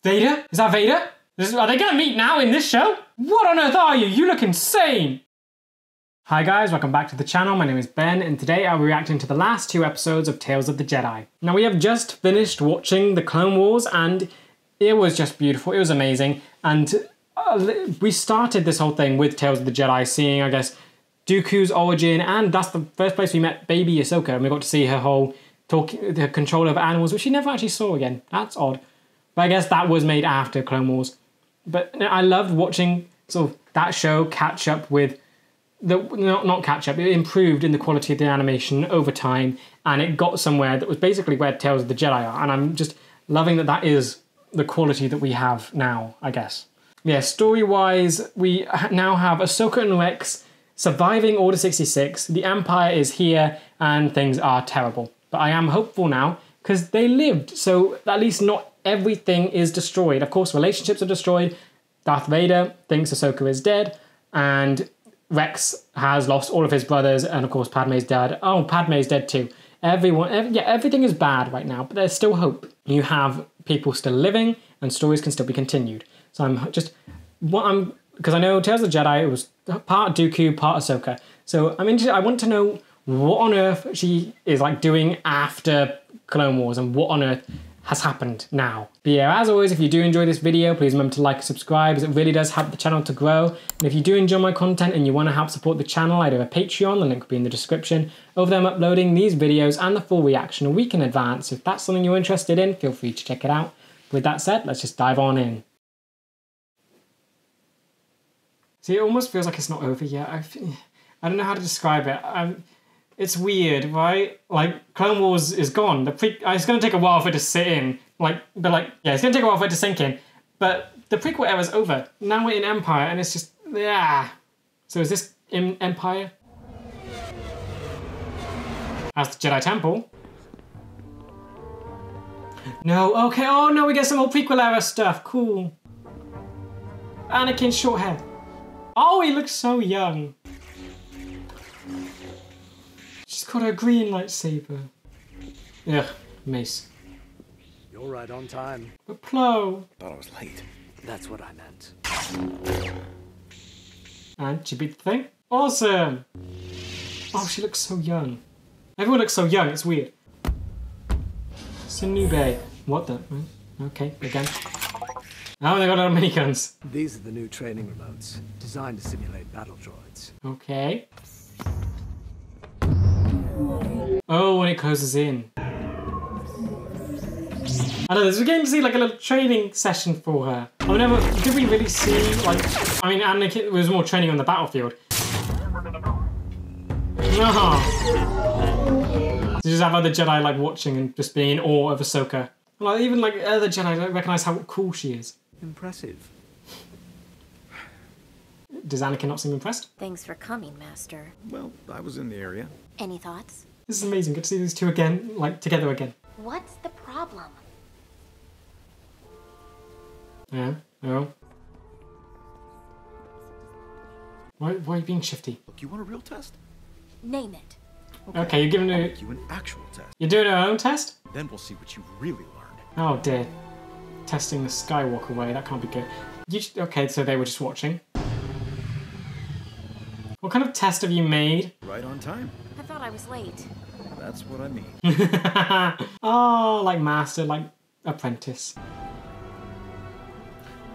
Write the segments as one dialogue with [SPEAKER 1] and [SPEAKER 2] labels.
[SPEAKER 1] Vader? Is that Vader? Are they gonna meet now in this show? What on earth are you? You look insane! Hi guys, welcome back to the channel. My name is Ben, and today I'll be reacting to the last 2 episodes of Tales of the Jedi. Now we have just finished watching the Clone Wars, and it was just beautiful. It was amazing, and we started this whole thing with Tales of the Jedi, seeing, I guess, Dooku's origin, and that's the first place we met baby Ahsoka, and we got to see her whole the control over animals, which she never actually saw again. That's odd. But I guess that was made after Clone Wars. But I loved watching sort of that show catch up with not catch up, it improved in the quality of the animation over time, and it got somewhere that was basically where Tales of the Jedi are, and I'm just loving that that is the quality that we have now, I guess. Yeah, story-wise, we now have Ahsoka and Rex surviving Order 66, the Empire is here, and things are terrible. But I am hopeful now, because they lived, so at least not everything is destroyed. Of course, relationships are destroyed. Darth Vader thinks Ahsoka is dead, and Rex has lost all of his brothers, and of course Padme's dead. Oh, Padme's dead too. Everything is bad right now, but there's still hope. You have people still living, and stories can still be continued. So because I know Tales of the Jedi, it was part Dooku, part Ahsoka. So I'm interested, I want to know what on earth she is like doing after Clone Wars, and what on earth has happened now. But yeah, as always, if you do enjoy this video, please remember to like and subscribe, as it really does help the channel to grow. And if you do enjoy my content and you want to help support the channel, I do have a Patreon, the link will be in the description. Over there I'm uploading these videos and the full reaction a week in advance. If that's something you're interested in, feel free to check it out. With that said, let's just dive on in. See, it almost feels like it's not over yet. I don't know how to describe it. It's weird, right? Like, Clone Wars is gone. It's going to take a while for it to sit in. Yeah, it's going to take a while for it to sink in. But the prequel era's over. Now we're in Empire, and it's just, yeah. So is this in Empire? That's the Jedi Temple. No, okay, oh no, we get some more prequel era stuff. Cool. Anakin's short hair. Oh, he looks so young. She's got a green lightsaber. Ugh, mace.
[SPEAKER 2] You're right on time.
[SPEAKER 1] But Plo.
[SPEAKER 3] Thought I was late.
[SPEAKER 2] That's what I meant.
[SPEAKER 1] And she beat the thing. Awesome. Oh, she looks so young. Everyone looks so young, it's weird. Sinube. What the? Okay, again. Oh, they got a lot of miniguns.
[SPEAKER 2] These are the new training remotes, designed to simulate battle droids.
[SPEAKER 1] Okay. Oh, when it closes in. I know, we're getting to see like a little training session for her. Did we really see, like, I mean, Anakin was more training on the battlefield. No. To just have other Jedi like watching and just being in awe of Ahsoka. Like, even like other Jedi don't recognize how cool she is.
[SPEAKER 2] Impressive.
[SPEAKER 1] Does Anakin not seem impressed?
[SPEAKER 4] Thanks for coming, Master.
[SPEAKER 3] Well, I was in the area.
[SPEAKER 4] Any thoughts?
[SPEAKER 1] This is amazing. Good to see these two again, like together again.
[SPEAKER 4] What's the problem?
[SPEAKER 1] Yeah. Oh. Why are you being shifty?
[SPEAKER 3] Look, you want a real test?
[SPEAKER 4] Name it.
[SPEAKER 1] Okay, you're giving
[SPEAKER 3] I'll
[SPEAKER 1] it.
[SPEAKER 3] make you an actual test.
[SPEAKER 1] You're doing your own test?
[SPEAKER 3] Then we'll see what you really learned.
[SPEAKER 1] Oh dear. Testing the Skywalker way. That can't be good. Okay, so they were just watching. What kind of test have you made?
[SPEAKER 3] Right on time.
[SPEAKER 4] I thought I was late.
[SPEAKER 3] That's what I mean.
[SPEAKER 1] Oh, like master, like apprentice.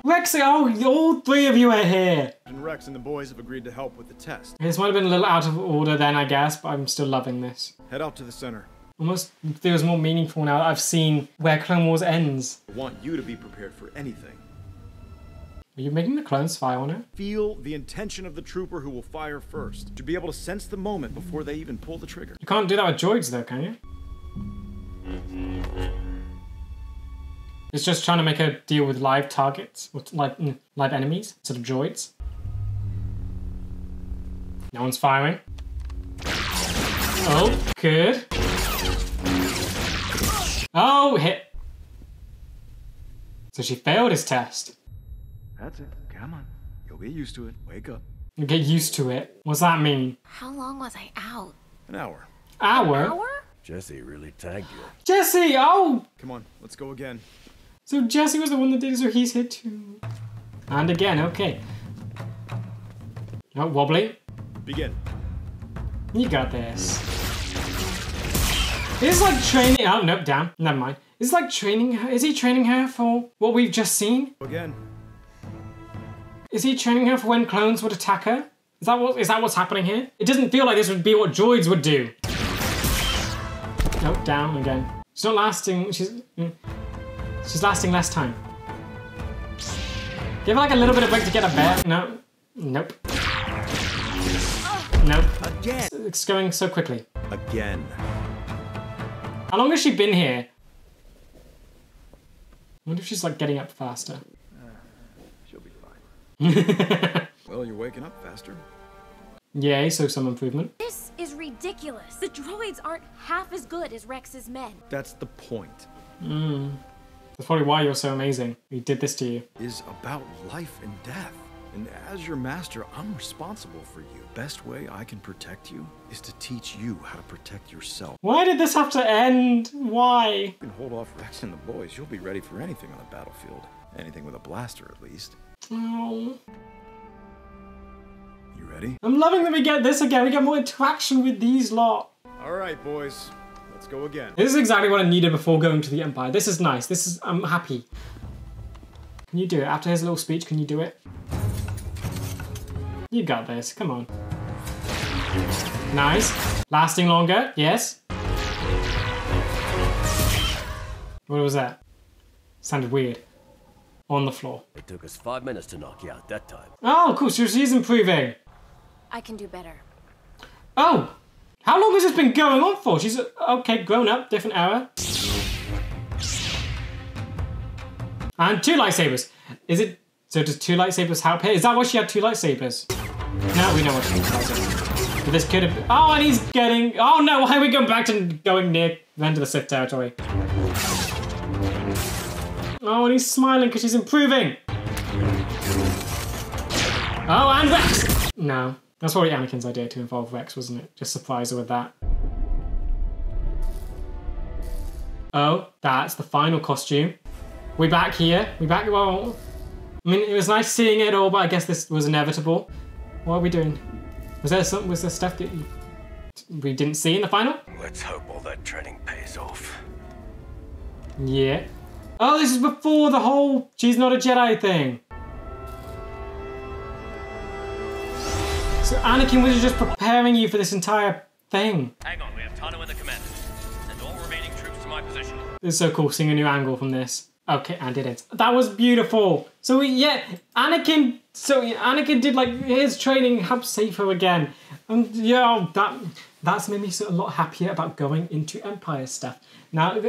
[SPEAKER 1] Rexy, oh, all 3 of you are here.
[SPEAKER 3] And Rex and the boys have agreed to help with the test.
[SPEAKER 1] This might have been a little out of order then, I guess, but I'm still loving this.
[SPEAKER 3] Head out to the center.
[SPEAKER 1] Almost feels more meaningful now that I've seen where Clone Wars ends.
[SPEAKER 3] I want you to be prepared for anything.
[SPEAKER 1] Are you making the clones fire on her?
[SPEAKER 3] Feel the intention of the trooper who will fire first. To be able to sense the moment before they even pull the trigger.
[SPEAKER 1] You can't do that with droids though, can you? It's just trying to make her deal with live targets, or live enemies, instead of droids. No one's firing. Oh, good. Oh, hit. So she failed his test.
[SPEAKER 3] That's it. Come on. You'll get used to it. Wake up.
[SPEAKER 1] You get used to it. What's that mean?
[SPEAKER 4] How long was I out?
[SPEAKER 3] An hour.
[SPEAKER 1] Hour?
[SPEAKER 4] An hour?
[SPEAKER 2] Jesse really tagged you.
[SPEAKER 1] Jesse, oh!
[SPEAKER 3] Come on, let's go again.
[SPEAKER 1] So Jesse was the one that did it, so he's here too. And again, okay. Oh, wobbly.
[SPEAKER 3] Begin.
[SPEAKER 1] You got this. It's like training. Oh, nope, damn. Never mind. It's like training her. Is he training her for what we've just seen?
[SPEAKER 3] Again.
[SPEAKER 1] Is he training her for when clones would attack her? Is that what's happening here? It doesn't feel like this would be what droids would do. Nope, down again. She's not lasting. She's lasting less time. Give her like a little bit of break to get a bear. No. Nope. Nope.
[SPEAKER 3] Again.
[SPEAKER 1] It's going so quickly.
[SPEAKER 3] Again.
[SPEAKER 1] How long has she been here? I wonder if she's like getting up faster.
[SPEAKER 3] She'll be fine. Well, you're waking up faster.
[SPEAKER 1] Yay, so some improvement.
[SPEAKER 4] This is ridiculous. The droids aren't half as good as Rex's men.
[SPEAKER 3] That's the point.
[SPEAKER 1] That's probably why you're so amazing. He did this to you.
[SPEAKER 3] Is about life and death. And as your master, I'm responsible for you. Best way I can protect you is to teach you how to protect yourself.
[SPEAKER 1] Why did this have to end? Why?
[SPEAKER 3] You can hold off Rex and the boys. You'll be ready for anything on the battlefield. Anything with a blaster, at least.
[SPEAKER 1] Oh.
[SPEAKER 3] You ready?
[SPEAKER 1] I'm loving that we get this again. We get more interaction with these lot.
[SPEAKER 3] All right, boys. Let's go again.
[SPEAKER 1] This is exactly what I needed before going to the Empire. This is nice. I'm happy. Can you do it? After his little speech, can you do it? You got this. Come on. Nice. Lasting longer. Yes. What was that? Sounded weird. On the floor.
[SPEAKER 5] It took us 5 minutes to knock you out that time.
[SPEAKER 1] Oh, cool. So she's improving.
[SPEAKER 4] I can do better.
[SPEAKER 1] Oh. How long has this been going on for? She's, okay, grown up. Different era. And 2 lightsabers. Is it... So does 2 lightsabers help here? Is that why she had 2 lightsabers? No, we know what she has. But this could have... Oh, and he's getting... Oh no, why are we going back to going near the end of the Sith territory? Oh, and he's smiling because she's improving. Oh, and Rex! No, that's probably Anakin's idea to involve Rex, wasn't it? Just surprise her with that. Oh, that's the final costume. We back here. We back... Well... I mean, it was nice seeing it all, but I guess this was inevitable. What are we doing? Was there stuff that we didn't see in the final?
[SPEAKER 5] Let's hope all that training pays off.
[SPEAKER 1] Yeah. Oh, this is before the whole she's not a Jedi thing. So Anakin was just preparing you for this entire thing.
[SPEAKER 6] Hang on, we have Tano in the commander. Send all remaining troops to my position.
[SPEAKER 1] It's so cool seeing a new angle from this. Okay, and it is. That was beautiful. So Anakin did like his training helped save her again. And yeah, that's made me a lot happier about going into Empire stuff. Now we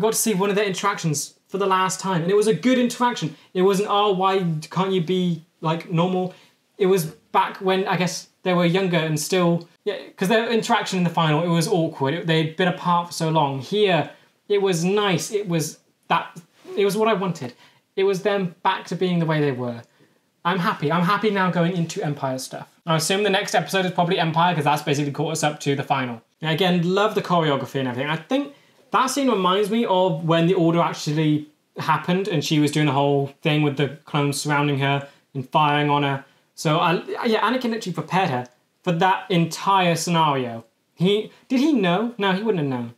[SPEAKER 1] got to see one of their interactions for the last time, and it was a good interaction. It wasn't, oh, why can't you be like normal? It was back when I guess they were younger and still, yeah, because their interaction in the final, it was awkward. They'd been apart for so long. Here, it was nice. It was what I wanted. It was them back to being the way they were. I'm happy. I'm happy now going into Empire stuff. I assume the next episode is probably Empire because that's basically caught us up to the final. And again, love the choreography and everything. I think that scene reminds me of when the Order actually happened and she was doing the whole thing with the clones surrounding her and firing on her. So Anakin literally prepared her for that entire scenario. Did he know? No, he wouldn't have known.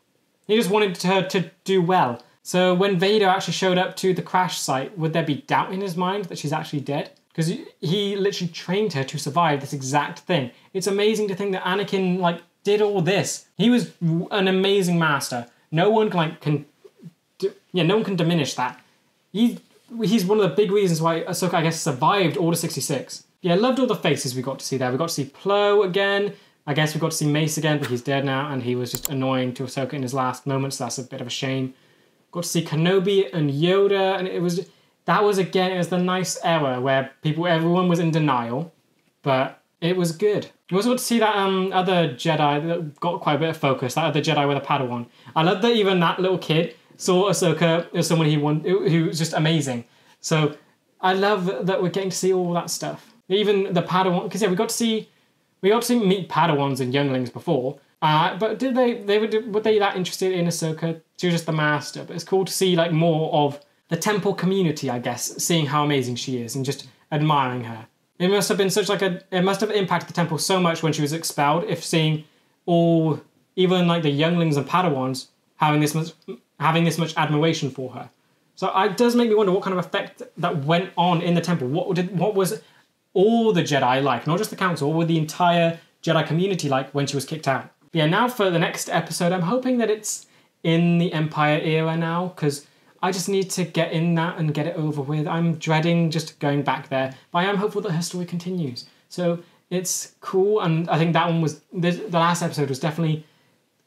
[SPEAKER 1] He just wanted her to do well. So when Vader actually showed up to the crash site, would there be doubt in his mind that she's actually dead? Because he literally trained her to survive this exact thing. It's amazing to think that Anakin did all this. He was an amazing master. No one can diminish that. He's one of the big reasons why Ahsoka, I guess, survived Order 66. Yeah, I loved all the faces we got to see there. We got to see Plo again. I guess we got to see Mace again, but he's dead now, and he was just annoying to Ahsoka in his last moments. So that's a bit of a shame. Got to see Kenobi and Yoda, and it was the nice era where everyone was in denial, but it was good. We also got to see that other Jedi that got quite a bit of focus, that other Jedi with a Padawan. I love that even that little kid saw Ahsoka as someone who was just amazing. So I love that we're getting to see all that stuff. Even the Padawan, because we got to see meet Padawans and younglings before. But were they that interested in Ahsoka? She was just the master. But it's cool to see more of the temple community, I guess, seeing how amazing she is and just admiring her. It must have been it must have impacted the temple so much when she was expelled, if seeing all, even like the younglings and Padawans having this much admiration for her. So it does make me wonder what kind of effect that went on in the temple. What was all the Jedi like? Not just the council, what were the entire Jedi community like when she was kicked out? But yeah, now for the next episode, I'm hoping that it's in the Empire era now, because I just need to get in that and get it over with. I'm dreading just going back there, but I am hopeful that her story continues. So it's cool, and I think that one was, the last episode was definitely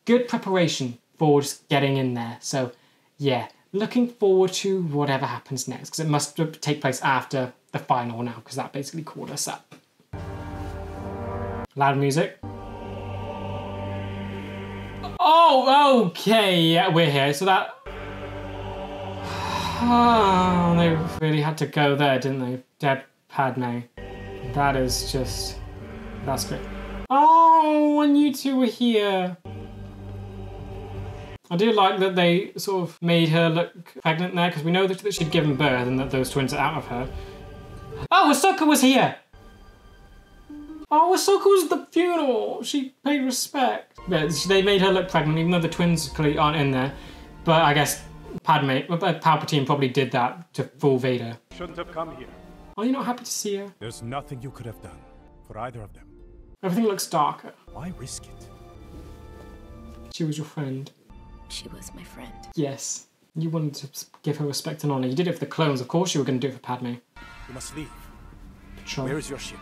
[SPEAKER 1] good preparation for just getting in there. So yeah, looking forward to whatever happens next, because it must take place after the final now, because that basically caught us up. Loud music. Oh, okay, yeah, we're here. So that... Oh, they really had to go there, didn't they? Dead Padme. That is just... That's great. Oh, and you two were here. I do like that they sort of made her look pregnant there, because we know that she'd given birth and that those twins are out of her. Oh, Ahsoka was here! Oh, Ahsoka was at the funeral! She paid respect. But they made her look pregnant, even though the twins clearly aren't in there. But I guess Palpatine probably did that to fool Vader.
[SPEAKER 7] Shouldn't have come here.
[SPEAKER 1] Are you not happy to see her?
[SPEAKER 7] There's nothing you could have done for either of them.
[SPEAKER 1] Everything looks darker.
[SPEAKER 7] Why risk it?
[SPEAKER 1] She was your friend.
[SPEAKER 4] She was my friend.
[SPEAKER 1] Yes. You wanted to give her respect and honour. You did it for the clones. Of course you were going to do it for Padme.
[SPEAKER 7] You must leave.
[SPEAKER 1] Patrol.
[SPEAKER 7] Where is your ship?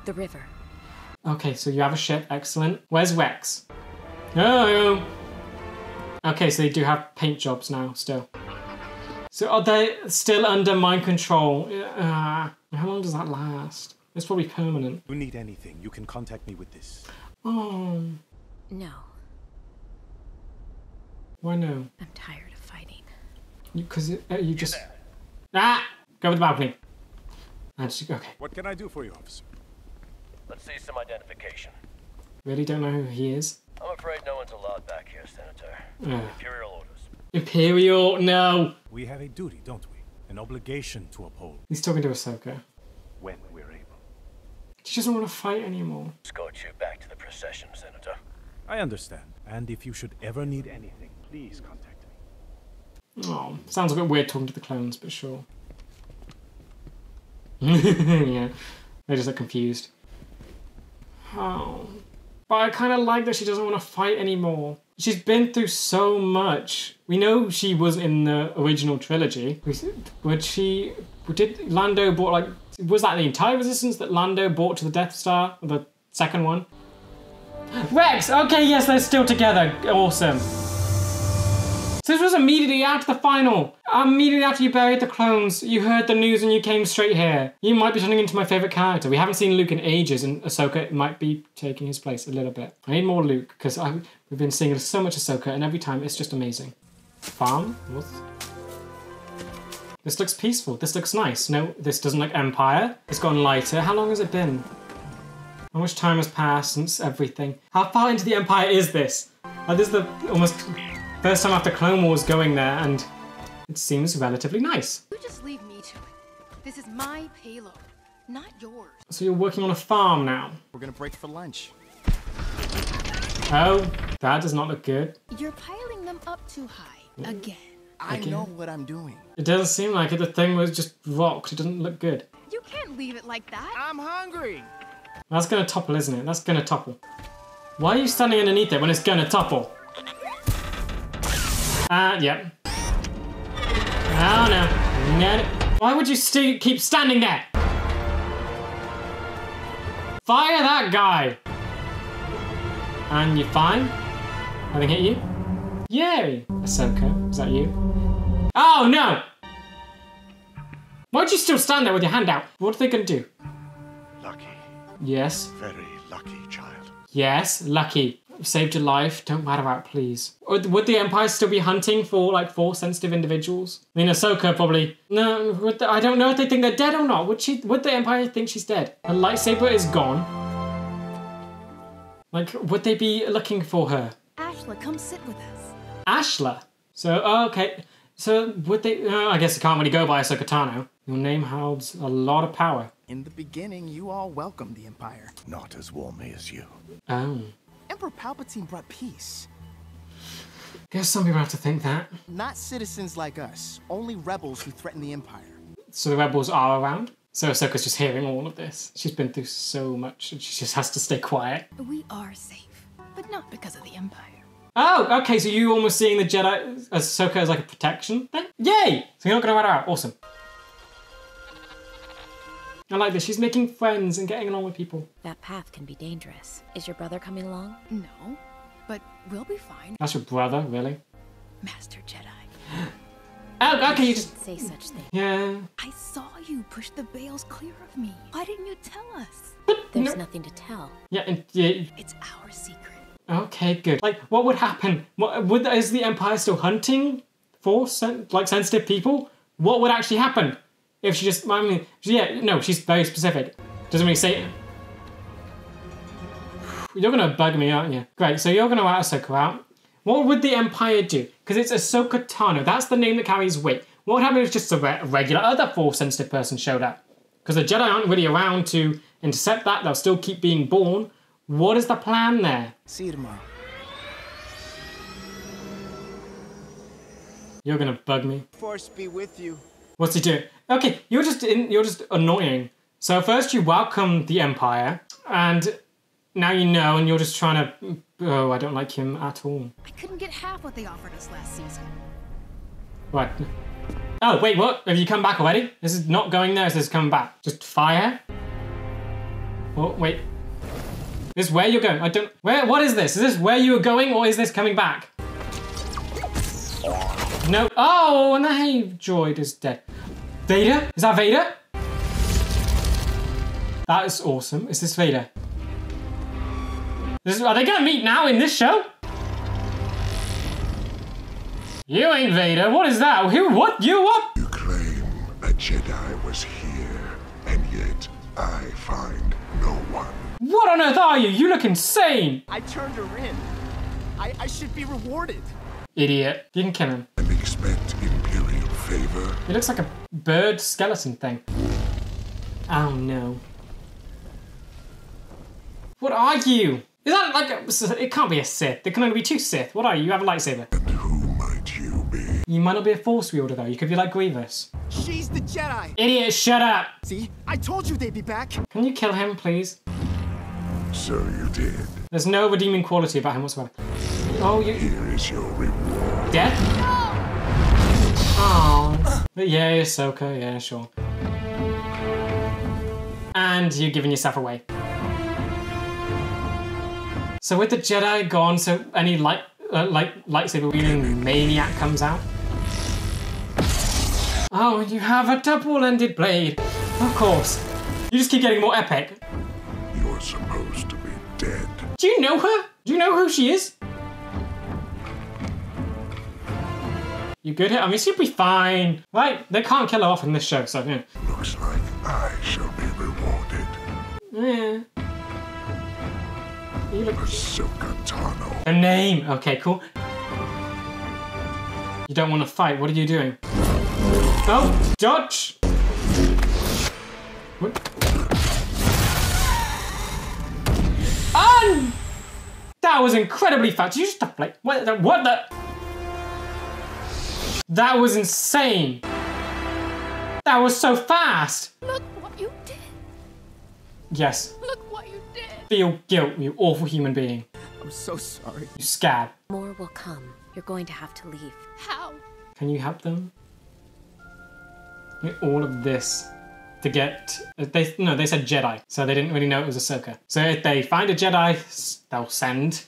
[SPEAKER 4] The river.
[SPEAKER 1] Okay, so you have a ship. Excellent. Where's Rex? Oh! Okay, so they do have paint jobs now, still. So are they still under mind control? How long does that last? It's probably permanent.
[SPEAKER 7] If you need anything, you can contact me with this.
[SPEAKER 1] Oh.
[SPEAKER 4] No.
[SPEAKER 1] Why no?
[SPEAKER 4] I'm tired of fighting.
[SPEAKER 1] Because you just... Ah! Go with the balcony. Okay.
[SPEAKER 7] What can I do for you, officer?
[SPEAKER 5] Let's see some identification.
[SPEAKER 1] Really don't know who he is?
[SPEAKER 5] I'm afraid no one's allowed back here, Senator. Imperial orders.
[SPEAKER 1] Imperial? No!
[SPEAKER 7] We have a duty, don't we? An obligation to uphold.
[SPEAKER 1] He's talking to Ahsoka.
[SPEAKER 7] When we're able.
[SPEAKER 1] She doesn't want to fight anymore.
[SPEAKER 5] Escort you back to the procession, Senator.
[SPEAKER 7] I understand. And if you should ever need anything, please contact me.
[SPEAKER 1] Oh, sounds a bit weird talking to the clones, but sure. Yeah, they just look confused. Oh. But I kind of like that she doesn't want to fight anymore. She's been through so much. We know she was in the original trilogy. Did Lando brought, like, was that the entire resistance that Lando brought to the Death Star? The second one? Rex! Okay, yes, they're still together. Awesome. So this was immediately after the final. Immediately after you buried the clones, you heard the news and you came straight here. You might be turning into my favourite character. We haven't seen Luke in ages, and Ahsoka might be taking his place a little bit. I need more Luke, because we've been seeing so much Ahsoka, and every time it's just amazing. Farm? What? This looks peaceful. This looks nice. No, this doesn't look Empire. It's gotten lighter. How long has it been? How much time has passed since everything? How far into the Empire is this? This is the almost first time after Clone Wars going there, and it seems relatively nice.
[SPEAKER 8] You just leave me to it. This is my payload, not yours.
[SPEAKER 1] So you're working on a farm now?
[SPEAKER 9] We're gonna break for lunch.
[SPEAKER 1] Oh, that does not look good.
[SPEAKER 8] You're piling them up too high, again.
[SPEAKER 9] I know what I'm doing.
[SPEAKER 1] It doesn't seem like it. The thing was just rocked. It doesn't look good.
[SPEAKER 8] You can't leave it like that.
[SPEAKER 9] I'm hungry.
[SPEAKER 1] That's gonna topple, isn't it? That's gonna topple. Why are you standing underneath it when it's gonna topple? Yep. Oh no. No. Why would you keep standing there? Fire that guy! And you're fine? Nothing hit you? Yay! Ahsoka, is that you? Oh no! Why'd you still stand there with your hand out? What are they gonna do?
[SPEAKER 10] Lucky.
[SPEAKER 1] Yes.
[SPEAKER 10] Very lucky, child.
[SPEAKER 1] Yes, lucky. Saved your life. Don't matter out, please. Or would the Empire still be hunting for, like, Force-sensitive individuals? I mean, Ahsoka probably... No, I don't know if they think they're dead or not. Would the Empire think she's dead? Her lightsaber is gone. Like, would they be looking for her?
[SPEAKER 8] Ashla, come sit with us.
[SPEAKER 1] Ashla? So, oh, okay. So would they? I guess they can't really go by Ahsoka Tano. Your name holds a lot of power.
[SPEAKER 9] In the beginning, you all welcomed the Empire.
[SPEAKER 10] Not as warmly as you.
[SPEAKER 1] Oh.
[SPEAKER 9] Emperor Palpatine brought peace.
[SPEAKER 1] Guess some people have to think that.
[SPEAKER 9] Not citizens like us, only rebels who threaten the Empire.
[SPEAKER 1] So the rebels are around? So Ahsoka's just hearing all of this. She's been through so much and she just has to stay quiet.
[SPEAKER 8] We are safe, but not because of the Empire.
[SPEAKER 1] Oh, okay, so you almost seeing the Jedi, Ahsoka as like a protection thing? Yay! So you're not gonna rat her out, awesome. I like this, she's making friends and getting along with people.
[SPEAKER 4] That path can be dangerous. Is your brother coming along?
[SPEAKER 8] No, but we'll be fine.
[SPEAKER 1] That's your brother, really?
[SPEAKER 8] Master Jedi.
[SPEAKER 1] Oh, okay, you just...
[SPEAKER 4] Say such things.
[SPEAKER 1] Yeah.
[SPEAKER 8] I saw you push the bales clear of me. Why didn't you tell us?
[SPEAKER 4] There's nothing to tell.
[SPEAKER 1] Yeah, and yeah.
[SPEAKER 8] It's our secret.
[SPEAKER 1] Okay, good. Like, what would happen? Is the Empire still hunting for sensitive people? What would actually happen if she just? I mean, yeah, no, she's very specific. Doesn't really say. You're gonna bug me, aren't you? Great. So you're gonna rat Ahsoka out. What would the Empire do? Because it's Ahsoka Tano. That's the name that carries weight. What would happen if just a regular other Force-sensitive person showed up? Because the Jedi aren't really around to intercept that. They'll still keep being born. What is the plan there?
[SPEAKER 9] See you tomorrow.
[SPEAKER 1] You're gonna bug me.
[SPEAKER 9] Force be with you.
[SPEAKER 1] What's he doing? Okay, you're just annoying. So first you welcome the Empire, and now you know, and you're just trying to. Oh, I don't like him at all.
[SPEAKER 8] I couldn't get half what they offered us last season.
[SPEAKER 1] What? Oh wait, what? Have you come back already? This is not going there. This is coming back. Just fire. Oh wait. This is where you're going. I don't. Where? What is this? Is this where you were going, or is this coming back? No. Oh, and the hay droid is dead. Vader? Is that Vader? That is awesome. Is this Vader? Are they gonna meet now in this show? You ain't Vader. What is that? Who? What? You what?
[SPEAKER 10] You claim a Jedi was here, and yet I find no one.
[SPEAKER 1] What on earth are you? You look insane.
[SPEAKER 9] I turned her in. I should be rewarded.
[SPEAKER 1] Idiot. You can kill him.
[SPEAKER 10] And expect Imperial favor.
[SPEAKER 1] He looks like a bird skeleton thing. Oh no. What are you? Is that like a... It can't be a Sith. There can only be two Sith. What are you? You have a lightsaber.
[SPEAKER 10] And who might you be?
[SPEAKER 1] You might not be a Force wielder though. You could be like Grievous.
[SPEAKER 9] She's the Jedi.
[SPEAKER 1] Idiot, shut up.
[SPEAKER 9] See, I told you they'd be back.
[SPEAKER 1] Can you kill him, please?
[SPEAKER 10] So you did.
[SPEAKER 1] There's no redeeming quality about him whatsoever. Oh, you...
[SPEAKER 10] Here is your reward.
[SPEAKER 1] Death? Oh. Yeah, Ahsoka. Yeah, sure. And you're giving yourself away. So with the Jedi gone, so any lightsaber wielding maniac comes out. Oh, you have a double-ended blade. Of course. You just keep getting more epic.
[SPEAKER 10] You're supposed to be dead.
[SPEAKER 1] Do you know her? Do you know who she is? You good here? I mean, she'll be fine. Right? They can't kill her off in this show, so yeah.
[SPEAKER 10] Looks like I shall be rewarded.
[SPEAKER 1] Yeah. You look...
[SPEAKER 10] Ahsoka Tano.
[SPEAKER 1] A name. Okay, cool. You don't want to fight. What are you doing? Oh, dodge. What? That was incredibly fast. Did you just stop like what the? That was insane. That was so fast.
[SPEAKER 8] Look what you did.
[SPEAKER 1] Yes.
[SPEAKER 8] Look what you did.
[SPEAKER 1] Feel guilt, you awful human being.
[SPEAKER 9] I'm so sorry.
[SPEAKER 1] You scab.
[SPEAKER 4] More will come. You're going to have to leave.
[SPEAKER 8] How?
[SPEAKER 1] Can you help them? All of this to get... They said Jedi, so they didn't really know it was Ahsoka. So if they find a Jedi, they'll send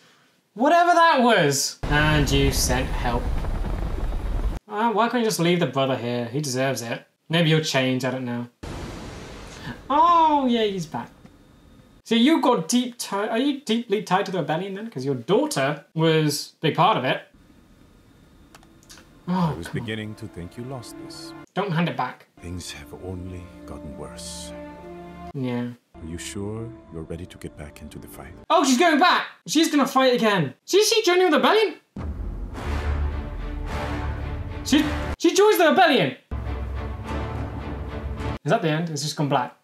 [SPEAKER 1] whatever that was. And you sent help. Why can't you just leave the brother here? He deserves it. Maybe he'll change, I don't know. Oh, yeah, he's back. So you got are you deeply tied to the rebellion then? Because your daughter was a big part of it. Oh,
[SPEAKER 7] I was beginning to think you lost this.
[SPEAKER 1] Don't hand it back.
[SPEAKER 7] Things have only gotten worse.
[SPEAKER 1] Yeah.
[SPEAKER 7] Are you sure you're ready to get back into the fight?
[SPEAKER 1] Oh, she's going back! She's gonna fight again. Is she joining the rebellion? She joins the rebellion! Is that the end? It's just gone black.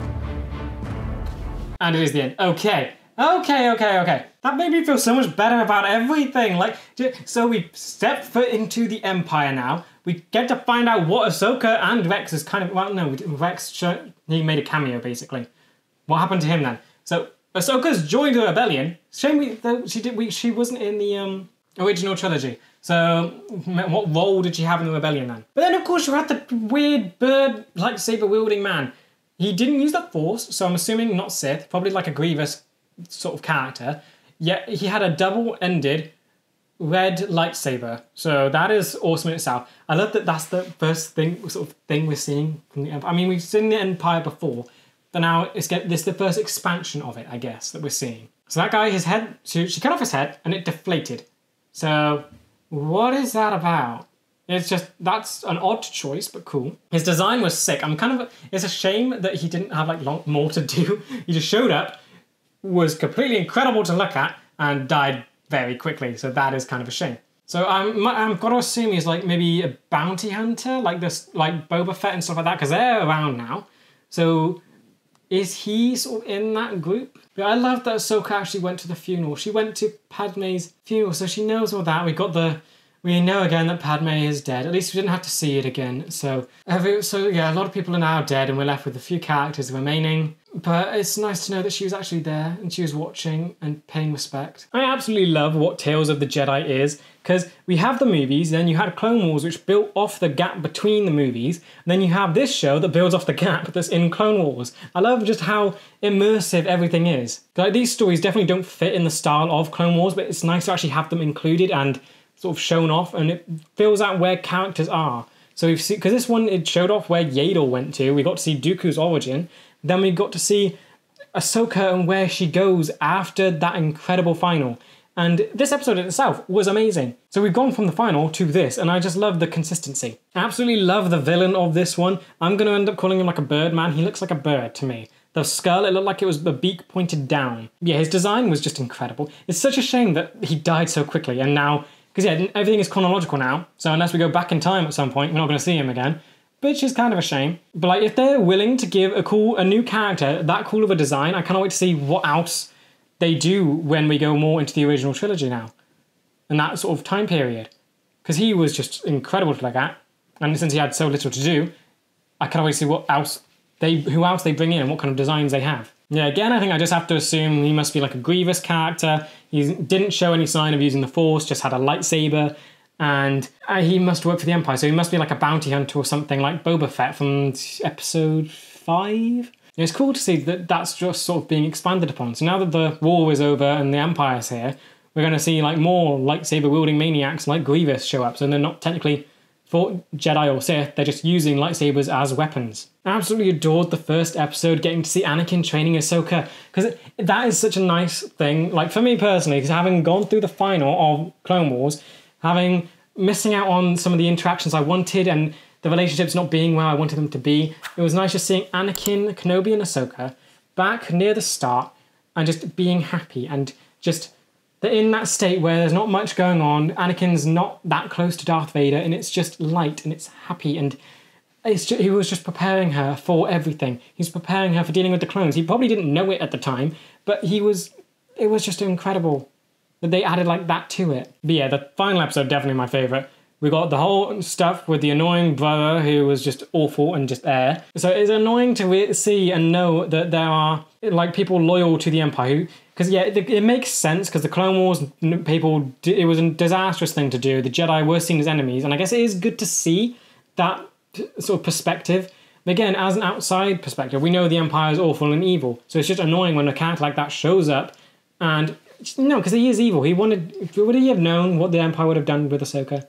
[SPEAKER 1] And it is the end. Okay. That made me feel so much better about everything. Like, so we step foot into the Empire now. We get to find out what Ahsoka and Rex is kind of... Well, no, Rex, he made a cameo, basically. What happened to him then? So, Ahsoka's joined the rebellion. Shame she wasn't in the original trilogy. So, what role did she have in the rebellion then? But then, of course, you had the weird bird lightsaber-wielding man. He didn't use the Force, so I'm assuming not Sith. Probably like a Grievous sort of character. Yet, he had a double-ended red lightsaber. So, that is awesome in itself. I love that that's the first thing we're seeing from the Empire. I mean, we've seen the Empire before. But now, this is the first expansion of it, I guess, that we're seeing. So that guy, his head, she cut off his head, and it deflated. So... what is that about? It's just, that's an odd choice, but cool. His design was sick. It's a shame that he didn't have like more to do. He just showed up, was completely incredible to look at, and died very quickly. So that is kind of a shame. So I'm got to assume he's like maybe a bounty hunter, like this, like Boba Fett and stuff like that, because they're around now. So is he sort of in that group? But I love that Ahsoka actually went to the funeral. She went to Padme's funeral, so she knows all that. We know again that Padme is dead. At least we didn't have to see it again. So yeah, a lot of people are now dead, and we're left with a few characters remaining. But it's nice to know that she was actually there, and she was watching and paying respect. I absolutely love what Tales of the Jedi is, because we have the movies, then you had Clone Wars, which built off the gap between the movies, and then you have this show that builds off the gap that's in Clone Wars. I love just how immersive everything is. Like, these stories definitely don't fit in the style of Clone Wars, but it's nice to actually have them included and sort of shown off, and it fills out where characters are. So we've seen, because this one, it showed off where Yaddle went to. We got to see Dooku's origin. Then we got to see Ahsoka and where she goes after that incredible final. And this episode in itself was amazing. So we've gone from the final to this, and I just love the consistency. I absolutely love the villain of this one. I'm going to end up calling him like a bird man. He looks like a bird to me. The skull, it looked like it was a beak pointed down. Yeah, his design was just incredible. It's such a shame that he died so quickly, and now... because yeah, everything is chronological now, so unless we go back in time at some point, we're not going to see him again. Which is kind of a shame. But like, if they're willing to give a new character that cool of a design, I cannot wait to see what else they do when we go more into the original trilogy now. And that sort of time period. Because he was just incredible to look at. And since he had so little to do, I cannot wait to see who else they bring in and what kind of designs they have. Yeah, again, I think I just have to assume he must be like a Grievous character. He didn't show any sign of using the Force, just had a lightsaber. And he must work for the Empire, so he must be like a bounty hunter or something like Boba Fett from episode 5. It's cool to see that that's just sort of being expanded upon. So now that the war is over and the Empire's here, we're going to see like more lightsaber-wielding maniacs like Grievous show up. So they're not technically Jedi or Sith, they're just using lightsabers as weapons. I absolutely adored the first episode, getting to see Anakin training Ahsoka, because that is such a nice thing. Like for me personally, because having gone through the final of Clone Wars, missing out on some of the interactions I wanted and the relationships not being where I wanted them to be, it was nice just seeing Anakin, Kenobi and Ahsoka back near the start and just being happy and just they're in that state where there's not much going on. Anakin's not that close to Darth Vader and it's just light and it's happy and he was just preparing her for everything. He's preparing her for dealing with the clones. He probably didn't know it at the time, but it was just incredible that they added like that to it. But yeah, the final episode, definitely my favourite. We got the whole stuff with the annoying brother who was just awful and just air. So it's annoying to see and know that there are like people loyal to the Empire. Because yeah, it makes sense because the Clone Wars people, it was a disastrous thing to do. The Jedi were seen as enemies. And I guess it is good to see that sort of perspective. But again, as an outside perspective, we know the Empire is awful and evil. So it's just annoying when a character like that shows up and... No, because he is evil. Would he have known what the Empire would have done with Ahsoka?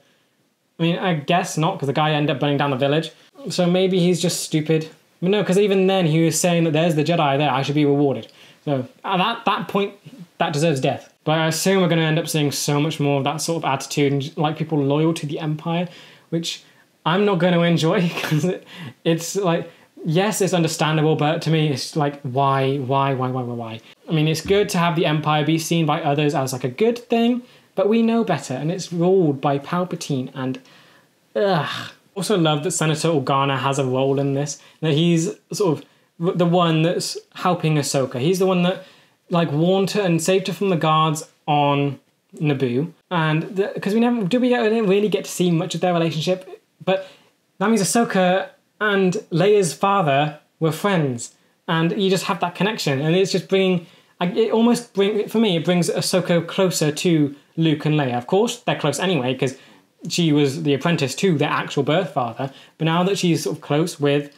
[SPEAKER 1] I mean, I guess not, because the guy ended up burning down the village. So maybe he's just stupid. But no, because even then he was saying that there's the Jedi there, I should be rewarded. So at that point, that deserves death. But I assume we're going to end up seeing so much more of that sort of attitude and like people loyal to the Empire, which I'm not going to enjoy because it's like... Yes, it's understandable, but to me, it's like, why? I mean, it's good to have the Empire be seen by others as like a good thing, but we know better, and it's ruled by Palpatine, and ugh. Also love that Senator Organa has a role in this. That he's sort of the one that's helping Ahsoka. He's the one that like warned her and saved her from the guards on Naboo. And because we didn't really get to see much of their relationship, but that means Ahsoka and Leia's father were friends, and you just have that connection, and it's just bringing. For me, it brings Ahsoka closer to Luke and Leia. Of course, they're close anyway because she was the apprentice to their actual birth father. But now that she's sort of close with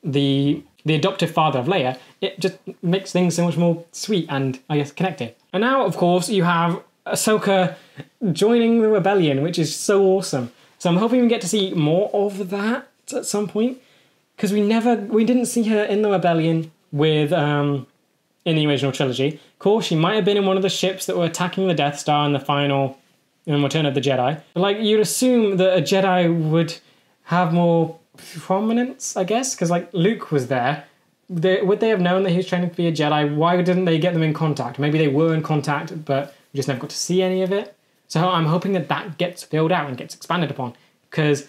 [SPEAKER 1] the adoptive father of Leia, it just makes things so much more sweet and, I guess, connected. And now, of course, you have Ahsoka joining the rebellion, which is so awesome. So I'm hoping we get to see more of that at some point, because we didn't see her in the rebellion with in the original trilogy. Of course, she might have been in one of the ships that were attacking the Death Star in the final Return of the Jedi. But like, you'd assume that a Jedi would have more prominence, I guess, because like Luke was there. Would they have known that he was training to be a Jedi? Why didn't they get them in contact? Maybe they were in contact, but we just never got to see any of it. So I'm hoping that gets filled out and gets expanded upon, because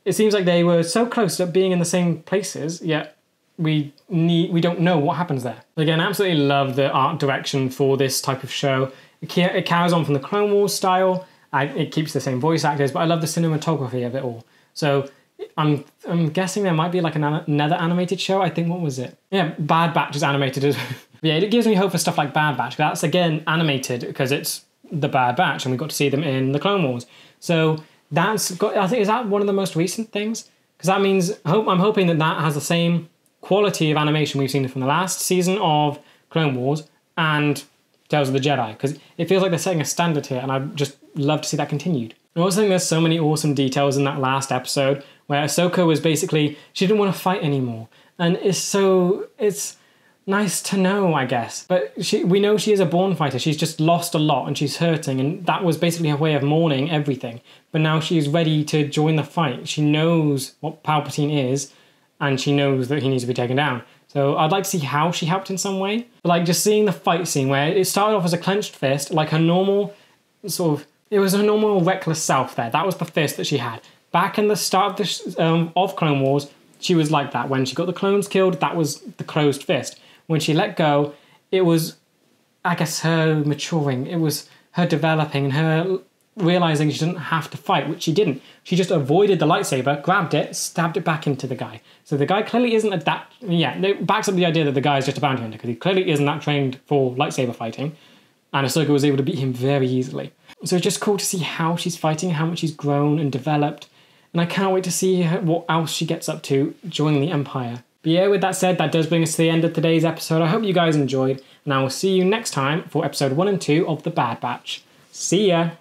[SPEAKER 1] it seems like they were so close to being in the same places, yet we don't know what happens there. Again, I absolutely love the art direction for this type of show. It carries on from the Clone Wars style. It keeps the same voice actors, but I love the cinematography of it all. So I'm guessing there might be like another animated show. I think, what was it? Yeah, Bad Batch is animated as well. Yeah, it gives me hope for stuff like Bad Batch. That's again animated because it's the Bad Batch, and we got to see them in the Clone Wars. So I think, is that one of the most recent things? Because that means I'm hoping that has the same quality of animation we've seen from the last season of Clone Wars and Tales of the Jedi, because it feels like they're setting a standard here, and I'd just love to see that continued. I also think there's so many awesome details in that last episode where Ahsoka was basically, she didn't want to fight anymore, and it's nice to know, I guess. But we know she is a born fighter. She's just lost a lot and she's hurting, and that was basically her way of mourning everything. But now she's ready to join the fight. She knows what Palpatine is, and she knows that he needs to be taken down. So I'd like to see how she helped in some way. But like just seeing the fight scene where it started off as a clenched fist, like her normal it was her normal reckless self there. That was the fist that she had. Back in the start of Clone Wars, she was like that. When she got the clones killed, that was the closed fist. When she let go, it was, I guess, her maturing. It was her developing and her realizing she didn't have to fight, which she didn't. She just avoided the lightsaber, grabbed it, stabbed it back into the guy. So the guy clearly isn't that... Yeah, it backs up the idea that the guy is just a bounty hunter, because he clearly isn't that trained for lightsaber fighting. And Ahsoka was able to beat him very easily. So it's just cool to see how she's fighting, how much she's grown and developed. And I can't wait to see what else she gets up to joining the Empire. But yeah, with that said, that does bring us to the end of today's episode. I hope you guys enjoyed, and I will see you next time for episode 1 and 2 of The Bad Batch. See ya!